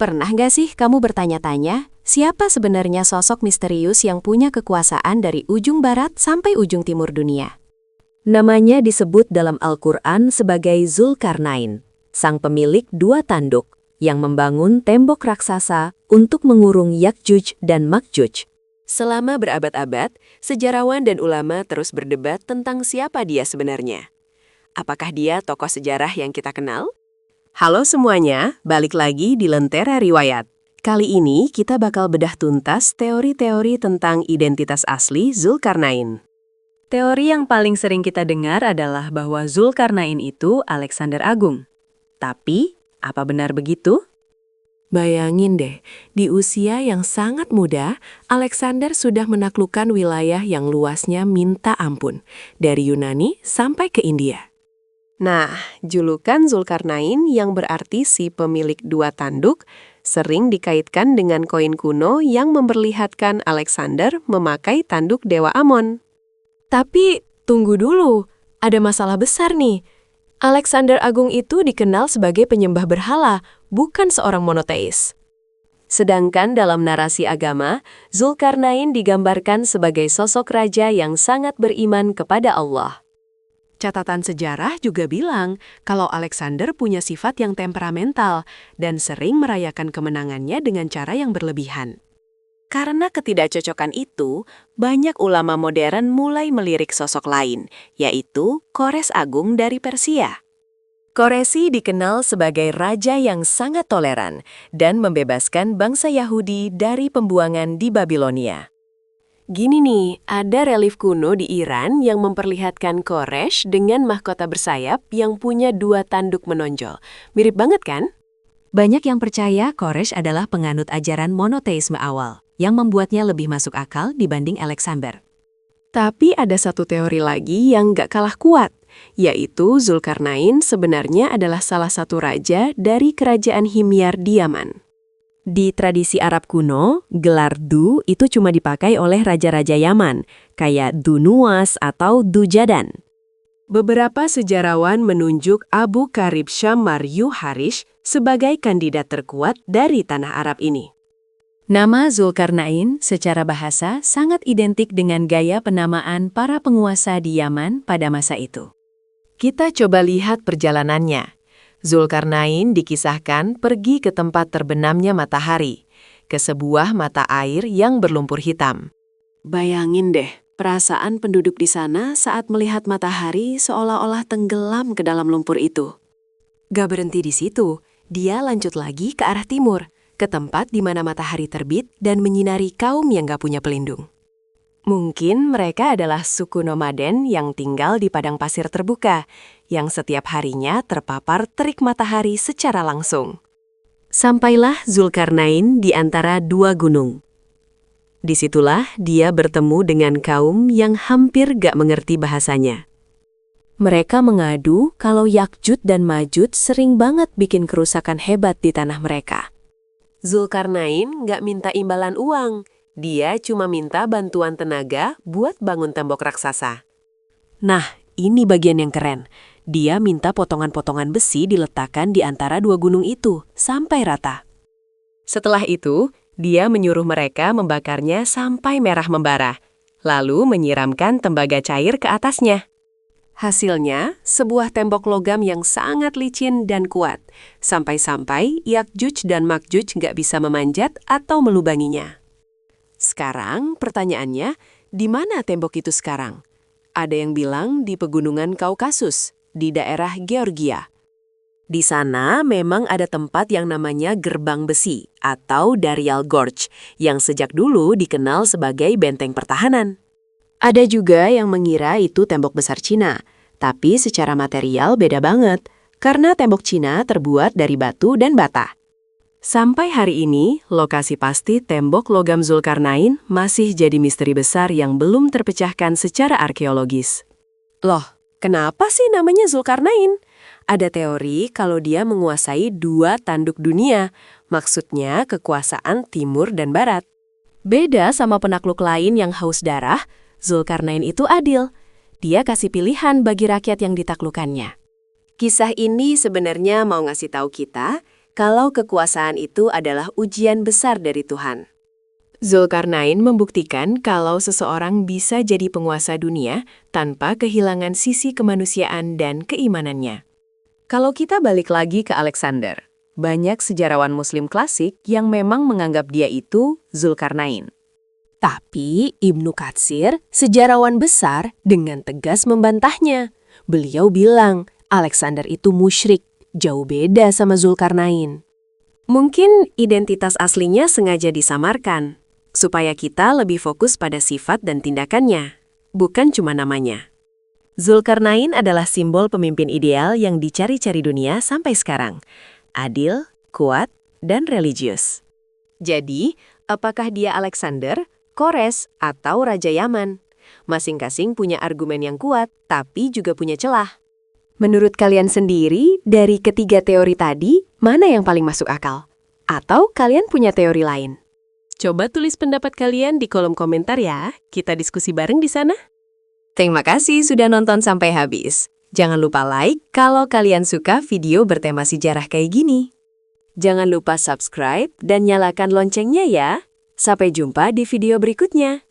Pernah nggak sih kamu bertanya-tanya, siapa sebenarnya sosok misterius yang punya kekuasaan dari ujung barat sampai ujung timur dunia? Namanya disebut dalam Al-Quran sebagai Zulkarnain, sang pemilik dua tanduk yang membangun tembok raksasa untuk mengurung Yakjuj dan Makjuj. Selama berabad-abad, sejarawan dan ulama terus berdebat tentang siapa dia sebenarnya. Apakah dia tokoh sejarah yang kita kenal? Halo semuanya, balik lagi di Lentera Riwayat. Kali ini kita bakal bedah tuntas teori-teori tentang identitas asli Zulkarnain. Teori yang paling sering kita dengar adalah bahwa Zulkarnain itu Alexander Agung. Tapi, apa benar begitu? Bayangin deh, di usia yang sangat muda, Alexander sudah menaklukkan wilayah yang luasnya minta ampun, dari Yunani sampai ke India. Nah, julukan Zulkarnain yang berarti si pemilik dua tanduk sering dikaitkan dengan koin kuno yang memperlihatkan Alexander memakai tanduk Dewa Amon. Tapi, tunggu dulu, ada masalah besar nih. Alexander Agung itu dikenal sebagai penyembah berhala, bukan seorang monoteis. Sedangkan dalam narasi agama, Zulkarnain digambarkan sebagai sosok raja yang sangat beriman kepada Allah. Catatan sejarah juga bilang kalau Alexander punya sifat yang temperamental dan sering merayakan kemenangannya dengan cara yang berlebihan. Karena ketidakcocokan itu, banyak ulama modern mulai melirik sosok lain, yaitu Kores Agung dari Persia. Koresi dikenal sebagai raja yang sangat toleran dan membebaskan bangsa Yahudi dari pembuangan di Babilonia. Gini nih, ada relief kuno di Iran yang memperlihatkan Koresh dengan mahkota bersayap yang punya dua tanduk menonjol. Mirip banget kan? Banyak yang percaya Koresh adalah penganut ajaran monoteisme awal, yang membuatnya lebih masuk akal dibanding Alexander. Tapi ada satu teori lagi yang gak kalah kuat, yaitu Zulkarnain sebenarnya adalah salah satu raja dari kerajaan Himyar di Yaman. Di tradisi Arab kuno, gelar Du itu cuma dipakai oleh raja-raja Yaman, kayak Du Nuwas atau Du Jadan. Beberapa sejarawan menunjuk Abu Karib Shammar Yuharish sebagai kandidat terkuat dari tanah Arab ini. Nama Zulkarnain secara bahasa sangat identik dengan gaya penamaan para penguasa di Yaman pada masa itu. Kita coba lihat perjalanannya. Zulkarnain dikisahkan pergi ke tempat terbenamnya matahari, ke sebuah mata air yang berlumpur hitam. Bayangin deh, perasaan penduduk di sana saat melihat matahari seolah-olah tenggelam ke dalam lumpur itu. Gak berhenti di situ, dia lanjut lagi ke arah timur, ke tempat di mana matahari terbit dan menyinari kaum yang gak punya pelindung. Mungkin mereka adalah suku nomaden yang tinggal di padang pasir terbuka, yang setiap harinya terpapar terik matahari secara langsung. Sampailah Zulkarnain di antara dua gunung. Disitulah dia bertemu dengan kaum yang hampir gak mengerti bahasanya. Mereka mengadu kalau Yakjud dan Majud sering banget bikin kerusakan hebat di tanah mereka. Zulkarnain gak minta imbalan uang. Dia cuma minta bantuan tenaga buat bangun tembok raksasa. Nah, ini bagian yang keren. Dia minta potongan-potongan besi diletakkan di antara dua gunung itu, sampai rata. Setelah itu, dia menyuruh mereka membakarnya sampai merah membara, lalu menyiramkan tembaga cair ke atasnya. Hasilnya, sebuah tembok logam yang sangat licin dan kuat, sampai-sampai Yakjuj dan Makjuj nggak bisa memanjat atau melubanginya. Sekarang pertanyaannya, di mana tembok itu sekarang? Ada yang bilang di pegunungan Kaukasus, di daerah Georgia. Di sana memang ada tempat yang namanya Gerbang Besi atau Darial Gorge, yang sejak dulu dikenal sebagai benteng pertahanan. Ada juga yang mengira itu tembok besar Cina, tapi secara material beda banget, karena tembok Cina terbuat dari batu dan bata. Sampai hari ini, lokasi pasti tembok logam Zulkarnain masih jadi misteri besar yang belum terpecahkan secara arkeologis. Loh, kenapa sih namanya Zulkarnain? Ada teori kalau dia menguasai dua tanduk dunia, maksudnya kekuasaan timur dan barat. Beda sama penakluk lain yang haus darah, Zulkarnain itu adil. Dia kasih pilihan bagi rakyat yang ditaklukkannya. Kisah ini sebenarnya mau ngasih tahu kita, kalau kekuasaan itu adalah ujian besar dari Tuhan. Zulkarnain membuktikan kalau seseorang bisa jadi penguasa dunia tanpa kehilangan sisi kemanusiaan dan keimanannya. Kalau kita balik lagi ke Alexander, banyak sejarawan Muslim klasik yang memang menganggap dia itu Zulkarnain. Tapi Ibnu Katsir, sejarawan besar, dengan tegas membantahnya. Beliau bilang, Alexander itu musyrik, jauh beda sama Zulkarnain. Mungkin identitas aslinya sengaja disamarkan, supaya kita lebih fokus pada sifat dan tindakannya, bukan cuma namanya. Zulkarnain adalah simbol pemimpin ideal yang dicari-cari dunia sampai sekarang. Adil, kuat, dan religius. Jadi, apakah dia Alexander, Kores, atau Raja Yaman? Masing-masing punya argumen yang kuat, tapi juga punya celah. Menurut kalian sendiri, dari ketiga teori tadi, mana yang paling masuk akal? Atau kalian punya teori lain? Coba tulis pendapat kalian di kolom komentar ya, kita diskusi bareng di sana. Terima kasih sudah nonton sampai habis. Jangan lupa like kalau kalian suka video bertema sejarah kayak gini. Jangan lupa subscribe dan nyalakan loncengnya ya. Sampai jumpa di video berikutnya.